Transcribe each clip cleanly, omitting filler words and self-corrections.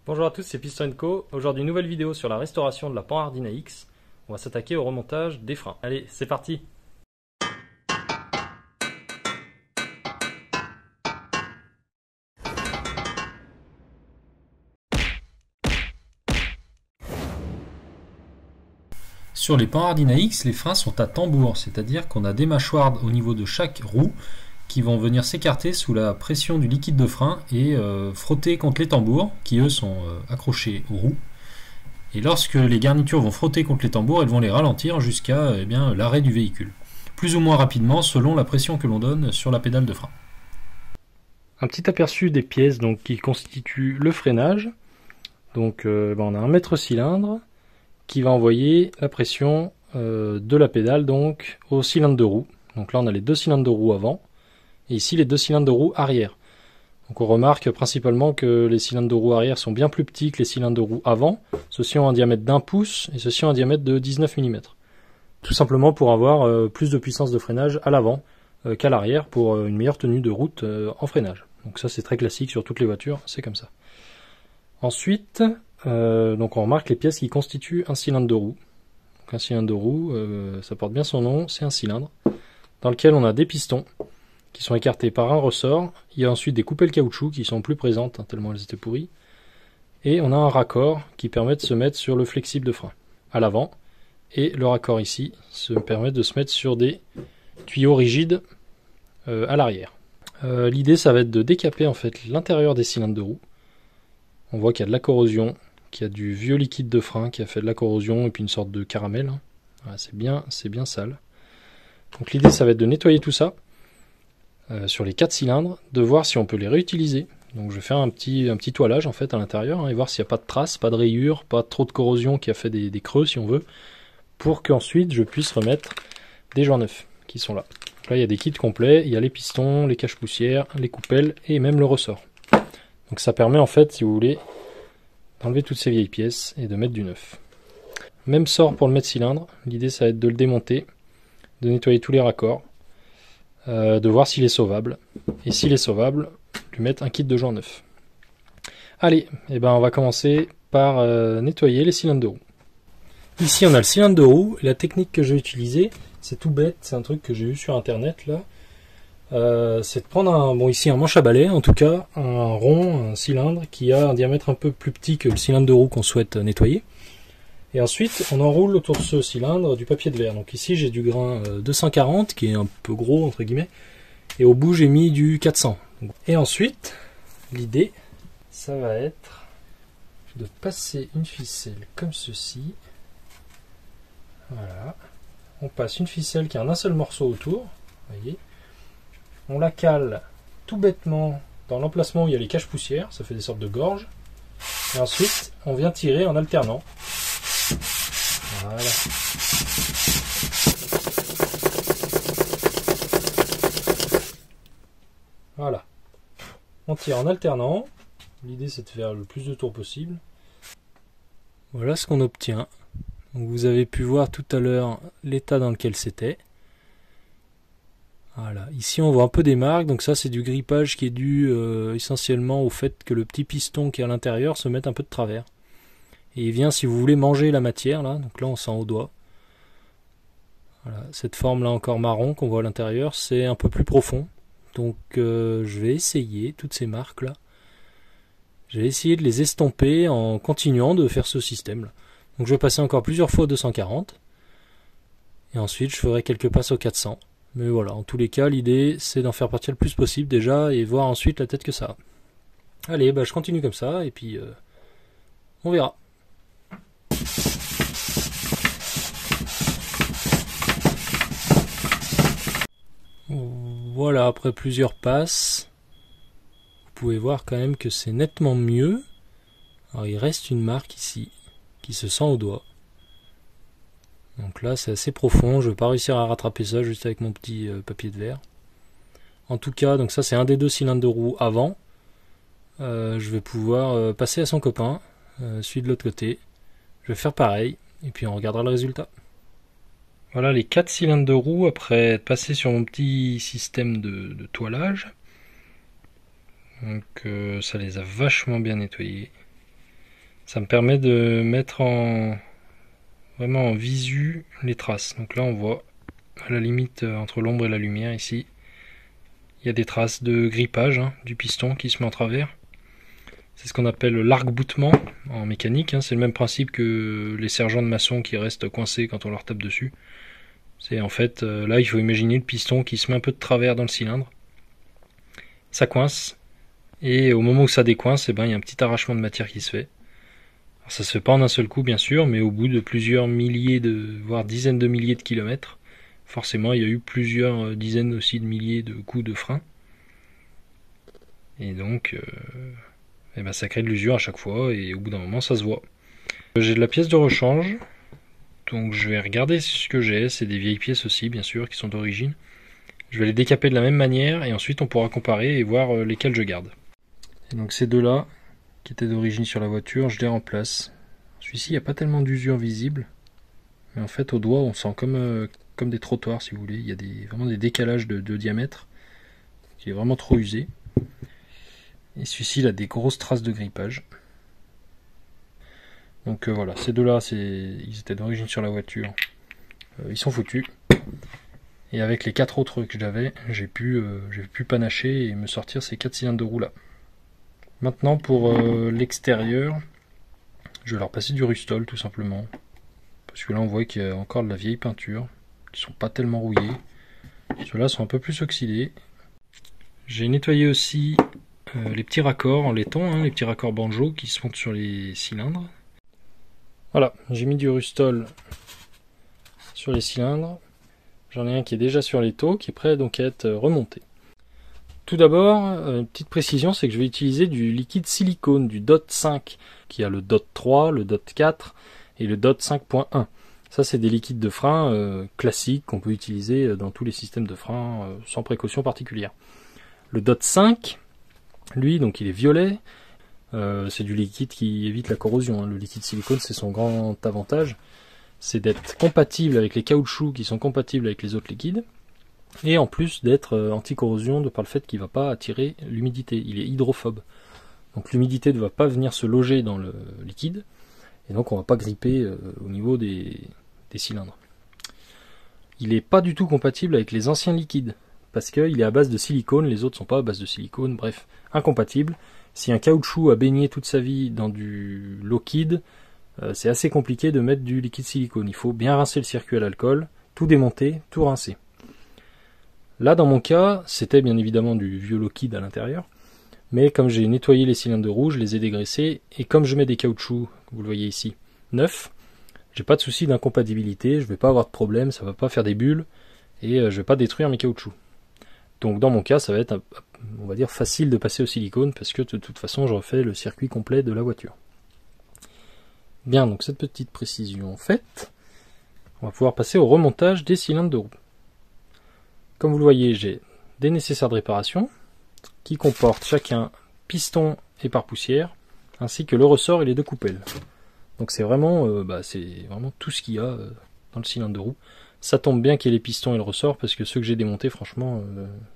Bonjour à tous, c'est Piston & Co. Aujourd'hui, nouvelle vidéo sur la restauration de la Panhardine AX. On va s'attaquer au remontage des freins. Allez, c'est parti! Sur les Panhardine AX, les freins sont à tambour, c'est-à-dire qu'on a des mâchoires au niveau de chaque roue qui vont venir s'écarter sous la pression du liquide de frein et frotter contre les tambours, qui eux sont accrochés aux roues. Et lorsque les garnitures vont frotter contre les tambours, elles vont les ralentir jusqu'à l'arrêt du véhicule. Plus ou moins rapidement selon la pression que l'on donne sur la pédale de frein. Un petit aperçu des pièces donc, qui constituent le freinage. Donc on a un mètre cylindre qui va envoyer la pression de la pédale donc au cylindre de roue. Donc là on a les deux cylindres de roue avant et ici les deux cylindres de roue arrière. Donc on remarque principalement que les cylindres de roue arrière sont bien plus petits que les cylindres de roue avant. Ceux-ci ont un diamètre d'1 pouce et ceux-ci ont un diamètre de 19 mm. Tout simplement pour avoir plus de puissance de freinage à l'avant qu'à l'arrière pour une meilleure tenue de route en freinage. Donc ça c'est très classique sur toutes les voitures, c'est comme ça. Ensuite, donc on remarque les pièces qui constituent un cylindre de roue. Donc un cylindre de roue, ça porte bien son nom, c'est un cylindre dans lequel on a des pistons qui sont écartés par un ressort. Il y a ensuite des coupelles caoutchouc qui sont plus présentes, tellement elles étaient pourries. Et on a un raccord qui permet de se mettre sur le flexible de frein à l'avant. Et le raccord ici se permet de se mettre sur des tuyaux rigides à l'arrière. L'idée ça va être de décaper en fait l'intérieur des cylindres de roue. On voit qu'il y a de la corrosion, qu'il y a du vieux liquide de frein qui a fait de la corrosion et puis une sorte de caramel. Voilà, c'est bien sale. Donc l'idée ça va être de nettoyer tout ça sur les 4 cylindres, de voir si on peut les réutiliser. Donc je vais faire un petit toilage en fait à l'intérieur et voir s'il n'y a pas de traces, pas de rayures, pas trop de corrosion qui a fait des creux si on veut, pour qu'ensuite je puisse remettre des joints neufs qui sont là. Donc là il y a des kits complets, il y a les pistons, les cache-poussières, les coupelles et même le ressort. Donc ça permet en fait, si vous voulez, d'enlever toutes ces vieilles pièces et de mettre du neuf. Même sort pour le mètre cylindre, l'idée ça va être de le démonter, de nettoyer tous les raccords, de voir s'il est sauvable, et s'il est sauvable, lui mettre un kit de joints neufs. Allez, on va commencer par nettoyer les cylindres de roue. Ici on a le cylindre de roue, et la technique que je vais utiliser, c'est tout bête, c'est un truc que j'ai eu sur internet là, c'est de prendre ici un manche à balai, en tout cas un rond, un cylindre qui a un diamètre un peu plus petit que le cylindre de roue qu'on souhaite nettoyer. Et ensuite on enroule autour de ce cylindre du papier de verre. Donc ici j'ai du grain 240 qui est un peu gros entre guillemets, et au bout j'ai mis du 400. Et ensuite l'idée ça va être de passer une ficelle comme ceci. Voilà, on passe une ficelle qui a un seul morceau autour, voyez. On la cale tout bêtement dans l'emplacement où il y a les cache-poussières, ça fait des sortes de gorges. Et ensuite, on vient tirer en alternant. Voilà. Voilà. On tire en alternant. L'idée c'est de faire le plus de tours possible. Voilà ce qu'on obtient. Donc, vous avez pu voir tout à l'heure l'état dans lequel c'était. Voilà, ici on voit un peu des marques, donc ça c'est du grippage qui est dû essentiellement au fait que le petit piston qui est à l'intérieur se mette un peu de travers. Et il vient, si vous voulez, manger la matière, là, donc là on sent au doigt. Voilà, cette forme là encore marron qu'on voit à l'intérieur, c'est un peu plus profond. Donc je vais essayer, toutes ces marques là, je vais essayer de les estomper en continuant de faire ce système là. Donc je vais passer encore plusieurs fois au 240, et ensuite je ferai quelques passes au 400. Mais voilà, en tous les cas, l'idée c'est d'en faire partir le plus possible déjà et voir ensuite la tête que ça a. Allez, je continue comme ça et puis on verra. Voilà, après plusieurs passes, vous pouvez voir quand même que c'est nettement mieux. Alors il reste une marque ici qui se sent au doigt. Donc là c'est assez profond, je ne vais pas réussir à rattraper ça juste avec mon petit papier de verre. En tout cas, donc ça c'est un des deux cylindres de roue avant. Je vais pouvoir passer à son copain, celui de l'autre côté. Je vais faire pareil, et puis on regardera le résultat. Voilà les 4 cylindres de roue après être passé sur mon petit système de toilage. Donc ça les a vachement bien nettoyés. Ça me permet de mettre vraiment en visu les traces. Donc là on voit à la limite entre l'ombre et la lumière ici, il y a des traces de grippage du piston qui se met en travers. C'est ce qu'on appelle l'arc-boutement en mécanique. C'est le même principe que les sergents de maçon qui restent coincés quand on leur tape dessus. C'est en fait, là il faut imaginer le piston qui se met un peu de travers dans le cylindre. Ça coince. Et au moment où ça décoince, il y a un petit arrachement de matière qui se fait. Alors, ça se fait pas en un seul coup bien sûr, mais au bout de plusieurs milliers voire dizaines de milliers de kilomètres, forcément il y a eu plusieurs dizaines aussi de milliers de coups de frein. Et donc ça crée de l'usure à chaque fois et au bout d'un moment ça se voit. J'ai de la pièce de rechange, donc je vais regarder ce que j'ai. C'est des vieilles pièces aussi bien sûr qui sont d'origine. Je vais les décaper de la même manière et ensuite on pourra comparer et voir lesquels je garde. Et donc ces deux-là, qui étaient d'origine sur la voiture, je les remplace. Celui-ci, il n'y a pas tellement d'usure visible, mais en fait au doigt on sent comme des trottoirs si vous voulez. Il y a vraiment des décalages de diamètre, qui est vraiment trop usé. Et celui-ci il a des grosses traces de grippage. Donc voilà, ces deux-là, ils étaient d'origine sur la voiture. Ils sont foutus. Et avec les 4 autres que j'avais, j'ai pu panacher et me sortir ces 4 cylindres de roue là. Maintenant pour l'extérieur, je vais leur passer du Rustol tout simplement. Parce que là on voit qu'il y a encore de la vieille peinture, qui sont pas tellement rouillés. Ceux-là sont un peu plus oxydés. J'ai nettoyé aussi les petits raccords en laiton, les petits raccords banjo qui se font sur les cylindres. Voilà, j'ai mis du Rustol sur les cylindres. J'en ai un qui est déjà sur les taux, qui est prêt donc à être remonté. Tout d'abord, une petite précision, c'est que je vais utiliser du liquide silicone, du DOT 5, qui a le DOT 3, le DOT 4 et le DOT 5.1. Ça, c'est des liquides de frein classiques qu'on peut utiliser dans tous les systèmes de frein sans précaution particulière. Le DOT 5, lui, donc il est violet. C'est du liquide qui évite la corrosion. Le liquide silicone, c'est son grand avantage. C'est d'être compatible avec les caoutchoucs qui sont compatibles avec les autres liquides. Et en plus d'être anti-corrosion de par le fait qu'il ne va pas attirer l'humidité. Il est hydrophobe. Donc l'humidité ne va pas venir se loger dans le liquide. Et donc on ne va pas gripper au niveau des cylindres. Il n'est pas du tout compatible avec les anciens liquides. Parce qu'il est à base de silicone, les autres ne sont pas à base de silicone. Bref, incompatible. Si un caoutchouc a baigné toute sa vie dans du liquide, c'est assez compliqué de mettre du liquide silicone. Il faut bien rincer le circuit à l'alcool, tout démonter, tout rincer. Là, dans mon cas, c'était bien évidemment du vieux liquide à l'intérieur, mais comme j'ai nettoyé les cylindres de roue, je les ai dégraissés, et comme je mets des caoutchoucs, vous le voyez ici, neufs, j'ai pas de souci d'incompatibilité, je vais pas avoir de problème, ça va pas faire des bulles, et je vais pas détruire mes caoutchoucs. Donc dans mon cas, ça va être, on va dire, facile de passer au silicone, parce que de toute façon, je refais le circuit complet de la voiture. Bien, donc cette petite précision faite, on va pouvoir passer au remontage des cylindres de roue. Comme vous le voyez, j'ai des nécessaires de réparation qui comportent chacun piston et pare-poussière, ainsi que le ressort et les deux coupelles. Donc c'est vraiment tout ce qu'il y a dans le cylindre de roue. Ça tombe bien qu'il y ait les pistons et le ressort, parce que ceux que j'ai démontés, franchement,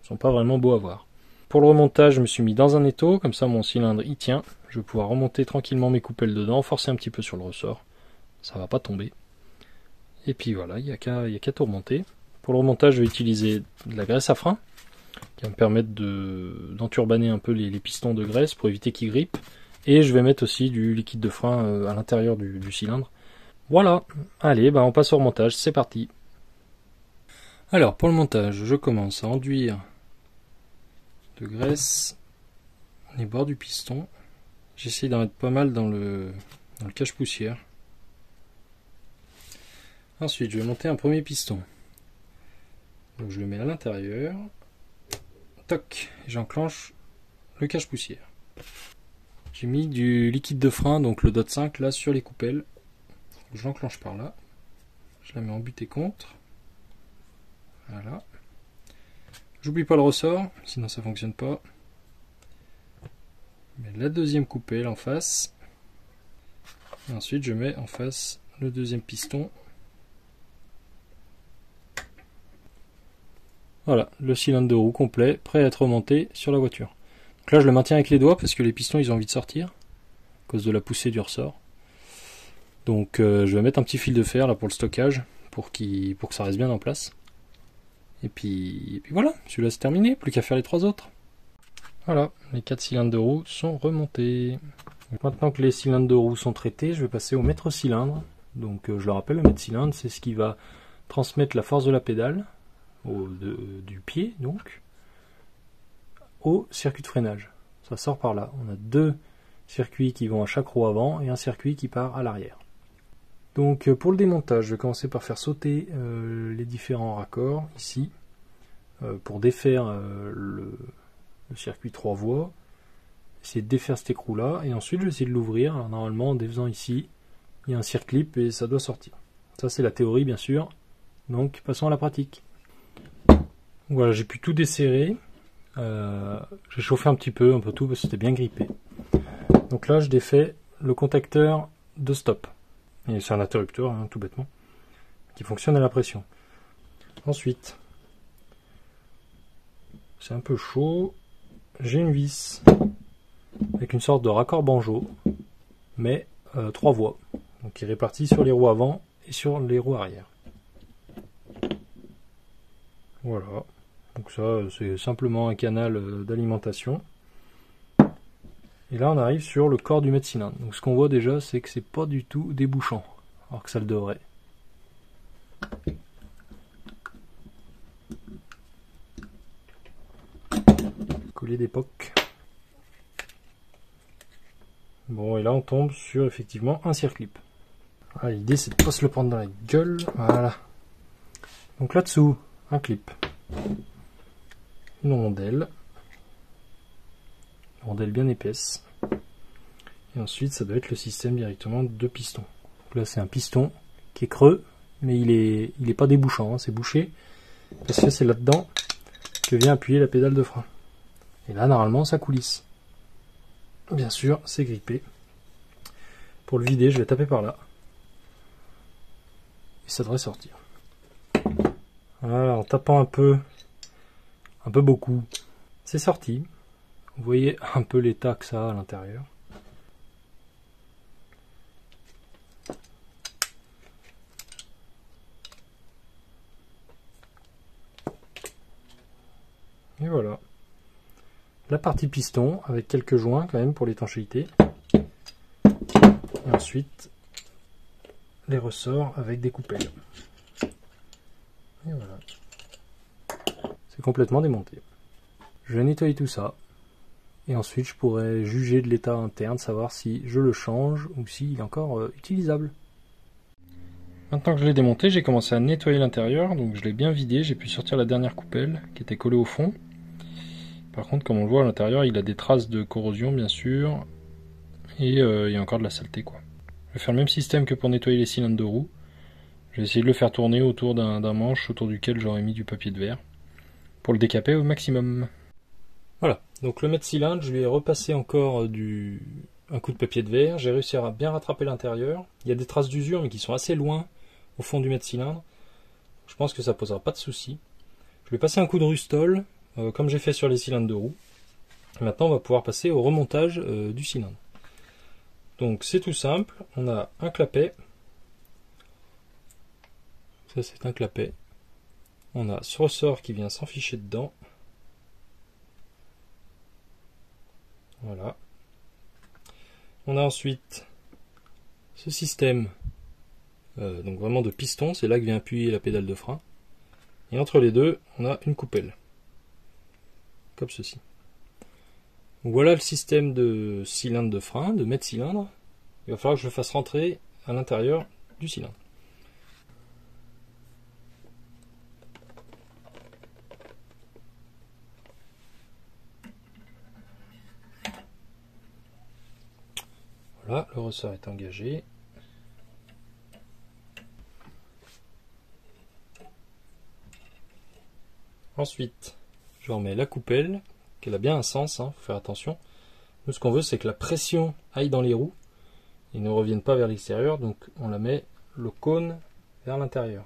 sont pas vraiment beaux à voir. Pour le remontage, je me suis mis dans un étau, comme ça mon cylindre y tient. Je vais pouvoir remonter tranquillement mes coupelles dedans, forcer un petit peu sur le ressort. Ça va pas tomber. Et puis voilà, il n'y a qu'à tout remonter. Pour le remontage, je vais utiliser de la graisse à frein, qui va me permettre d'enturbaner un peu les pistons de graisse pour éviter qu'ils grippent. Et je vais mettre aussi du liquide de frein à l'intérieur du cylindre. Voilà, allez, on passe au remontage, c'est parti. Alors, pour le montage, je commence à enduire de graisse les bords du piston. J'essaie d'en mettre pas mal dans le cache-poussière. Ensuite, je vais monter un premier piston. Donc je le mets à l'intérieur. Toc, j'enclenche le cache-poussière. J'ai mis du liquide de frein, donc le DOT 5 là sur les coupelles. Je l'enclenche par là. Je la mets en but et contre. Voilà. J'oublie pas le ressort, sinon ça fonctionne pas. Je mets la deuxième coupelle en face. Et ensuite je mets en face le deuxième piston. Voilà, le cylindre de roue complet, prêt à être remonté sur la voiture. Donc là je le maintiens avec les doigts parce que les pistons ils ont envie de sortir. à cause de la poussée du ressort. Donc je vais mettre un petit fil de fer là pour le stockage, pour que ça reste bien en place. Et puis voilà, celui-là c'est terminé, plus qu'à faire les 3 autres. Voilà, les 4 cylindres de roue sont remontés. Donc maintenant que les cylindres de roue sont traités, je vais passer au mètre cylindre. Donc je le rappelle, le mètre cylindre, c'est ce qui va transmettre la force de la pédale, du pied donc, au circuit de freinage. Ça sort par là. On a 2 circuits qui vont à chaque roue avant et un circuit qui part à l'arrière. Donc pour le démontage, je vais commencer par faire sauter les différents raccords ici, pour défaire le circuit 3 voies, essayer de défaire cet écrou là, et ensuite je vais essayer de l'ouvrir. Alors, normalement en défaisant ici, il y a un circlip et ça doit sortir. Ça c'est la théorie bien sûr, donc passons à la pratique. Voilà, j'ai pu tout desserrer, j'ai chauffé un peu tout parce que c'était bien grippé. Donc là je défais le contacteur de stop. Et c'est un interrupteur, hein, tout bêtement, qui fonctionne à la pression. Ensuite, c'est un peu chaud, j'ai une vis avec une sorte de raccord banjo, mais 3 voies, donc qui est répartie sur les roues avant et sur les roues arrière. Voilà, donc ça c'est simplement un canal d'alimentation. Et là on arrive sur le corps du mètre cylindre. Donc ce qu'on voit déjà, c'est que c'est pas du tout débouchant, alors que ça le devrait. Collier d'époque. Bon, et là on tombe sur effectivement un circlip. Ah, l'idée c'est de pas se le prendre dans la gueule. Voilà. Donc là-dessous, un clip. Une rondelle. Une rondelle bien épaisse. Et ensuite ça doit être le système directement de piston. Donc là c'est un piston qui est creux, mais il est pas débouchant, hein, c'est bouché. Parce que c'est là-dedans que vient appuyer la pédale de frein. Et là normalement ça coulisse. Bien sûr c'est grippé. Pour le vider je vais taper par là. Et ça devrait sortir. Voilà, en tapant un peu beaucoup, c'est sorti. Vous voyez un peu l'état que ça a à l'intérieur. Et voilà. La partie piston avec quelques joints quand même pour l'étanchéité. Et ensuite les ressorts avec des coupelles. Et voilà. C'est complètement démonté. Je vais nettoyer tout ça. Et ensuite je pourrais juger de l'état interne, savoir si je le change ou s'il est encore utilisable. Maintenant que je l'ai démonté, j'ai commencé à nettoyer l'intérieur. Donc je l'ai bien vidé, j'ai pu sortir la dernière coupelle qui était collée au fond. Par contre, comme on le voit à l'intérieur, il a des traces de corrosion bien sûr. Et il y a encore de la saleté quoi. Je vais faire le même système que pour nettoyer les cylindres de roue. Je vais essayer de le faire tourner autour d'un manche autour duquel j'aurais mis du papier de verre. Pour le décaper au maximum. Voilà, donc le mètre cylindre, je lui ai repassé encore un coup de papier de verre. J'ai réussi à bien rattraper l'intérieur. Il y a des traces d'usure mais qui sont assez loin au fond du mètre cylindre. Je pense que ça posera pas de souci. Je vais passer un coup de rustol, comme j'ai fait sur les cylindres de roue. Maintenant on va pouvoir passer au remontage du cylindre. Donc c'est tout simple, on a un clapet. Ça c'est un clapet. On a ce ressort qui vient s'enficher dedans. Voilà. On a ensuite ce système donc vraiment de piston, c'est là que vient appuyer la pédale de frein. Et entre les deux, on a une coupelle. Comme ceci. Donc voilà le système de cylindre de frein, de mètre cylindre. Il va falloir que je le fasse rentrer à l'intérieur du cylindre. Voilà, le ressort est engagé. Ensuite, je remets la coupelle, qu'elle a bien un sens, hein, faut faire attention. Nous, ce qu'on veut, c'est que la pression aille dans les roues et ne revienne pas vers l'extérieur, donc on la met le cône vers l'intérieur,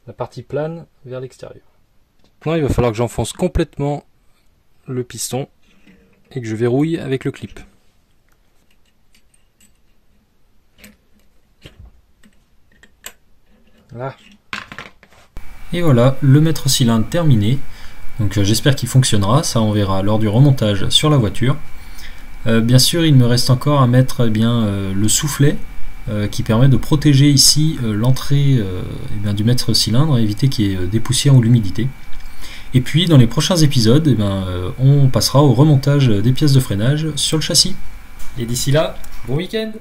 la partie plane vers l'extérieur. Maintenant, il va falloir que j'enfonce complètement le piston et que je verrouille avec le clip. Voilà. Et voilà, le maître cylindre terminé. Donc j'espère qu'il fonctionnera, ça on verra lors du remontage sur la voiture. Bien sûr, il me reste encore à mettre le soufflet qui permet de protéger ici l'entrée du maître cylindre, éviter qu'il y ait des poussières ou l'humidité. Et puis dans les prochains épisodes, on passera au remontage des pièces de freinage sur le châssis. Et d'ici là, bon week-end!